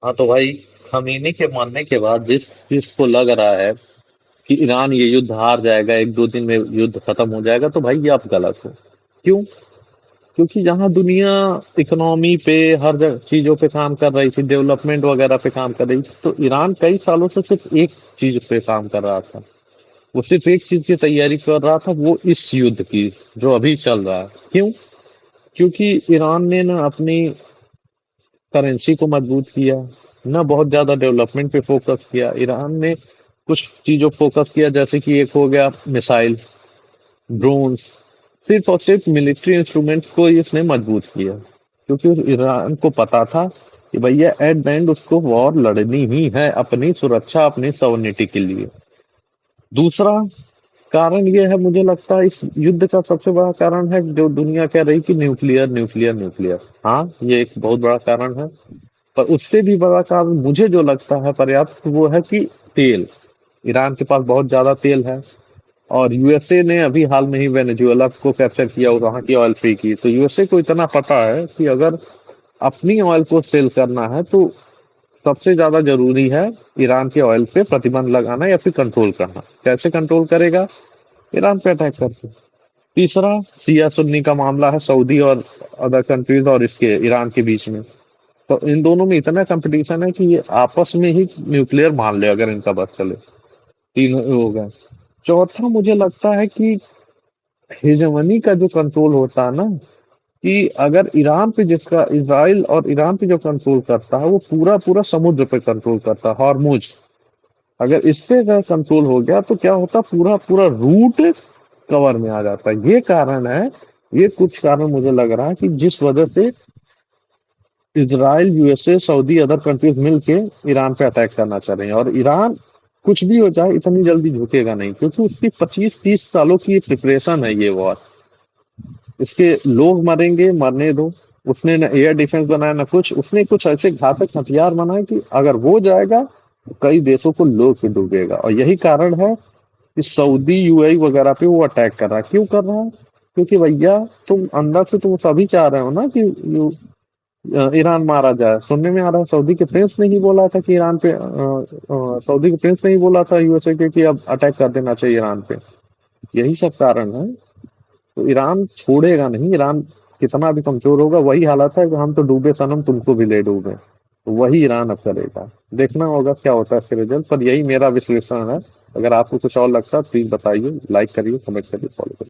हाँ तो भाई, खमीनी के मानने के बाद जिसको लग रहा है कि ईरान ये युद्ध हार जाएगा, एक दो दिन में युद्ध खत्म हो जाएगा, तो भाई ये आप गलत हो। क्यों? क्योंकि जहां दुनिया इकोनॉमी पे, हर चीजों पे काम कर रही थी, डेवलपमेंट वगैरह पे काम कर रही थी, तो ईरान कई सालों से सिर्फ एक चीज पे काम कर रहा था। वो सिर्फ एक चीज की तैयारी कर रहा था, वो इस युद्ध की जो अभी चल रहा है। क्यों? क्योंकि ईरान ने ना अपनी करेंसी को मजबूत किया, ना बहुत ज्यादा डेवलपमेंट पे फोकस किया। ईरान ने कुछ चीजों फोकस किया, जैसे कि एक हो गया मिसाइल, ड्रोन्स। सिर्फ और सिर्फ मिलिट्री इंस्ट्रूमेंट्स को ही इसने मजबूत किया, क्योंकि ईरान को पता था कि भैया एट द एंड उसको वॉर लड़नी ही है, अपनी सुरक्षा, अपनी सॉवरेनिटी के लिए। दूसरा कारण ये है, मुझे लगता है इस युद्ध का सबसे बड़ा कारण है जो दुनिया कह रही कि न्यूक्लियर न्यूक्लियर न्यूक्लियर। हाँ, ये एक बहुत बड़ा कारण है। पर उससे भी बड़ा कारण मुझे जो लगता है पर्याप्त, वो है कि तेल। ईरान के पास बहुत ज्यादा तेल है, और यूएसए ने अभी हाल में ही वेनेजुएला को कैप्चर किया और वहां की ऑयल फ्री की। तो यूएसए को इतना पता है कि अगर अपनी ऑयल को सेल करना है, तो सबसे ज्यादा जरूरी है ईरान के ऑयल पे प्रतिबंध लगाना या फिर कंट्रोल करना। कैसे कंट्रोल करेगा? ईरान पे अटैक करके। तीसरा, सिया सुन्नी का मामला है, सऊदी और अदर कंट्रीज और इसके ईरान के बीच में। तो इन दोनों में इतना कंपटीशन है कि ये आपस में ही न्यूक्लियर मान ले अगर इनका बस चले। तीन हो गए। चौथा, मुझे लगता है कि हेजेमनी का जो कंट्रोल होता है ना, कि अगर ईरान पे, जिसका इसराइल और ईरान पे जो कंट्रोल करता है, वो पूरा पूरा समुद्र पे कंट्रोल करता है, हॉर्मुज। अगर इस पे अगर कंट्रोल हो गया तो क्या होता, पूरा पूरा रूट कवर में आ जाता है। ये कारण है, ये कुछ कारण मुझे लग रहा है कि जिस वजह से Israel, USA, Saudi, other countries मिलके ईरान पे अटैक करना चाह रहे हैं। और ईरान कुछ भी हो जाए इतनी जल्दी झुकेगा नहीं, क्योंकि उसकी 25-30 सालों की प्रिपरेशन है ये वॉर। इसके लोग मरेंगे, मरने दो। उसने न एयर डिफेंस बनाया, ना कुछ। उसने कुछ ऐसे घातक हथियार बनाए कि अगर वो जाएगा तो कई देशों को लोग के डूबेगा। और यही कारण है कि सऊदी, यूएई वगैरह पे वो अटैक कर रहा है। क्यों कर रहा है? क्योंकि भैया, तुम अंदर से तुम सभी चाह रहे हो ना कि ईरान मारा जाए। सुनने में आ रहा है सऊदी के प्रिंस ने ही बोला था कि ईरान पे सऊदी के प्रिंस ने ही बोला था यूएसए के कि अब अटैक कर देना चाहिए ईरान पे। यही सब कारण है। तो ईरान छोड़ेगा नहीं। ईरान कितना भी कमजोर होगा, वही हालत है कि हम तो डूबे सनम, तुमको भी ले डूबे। तो वही ईरान अब करेगा। देखना होगा क्या होता है इसके रिजल्ट पर। यही मेरा विश्लेषण है। अगर आपको कुछ और लगता है प्लीज बताइए, लाइक करिए, कमेंट करिए, फॉलो करिए।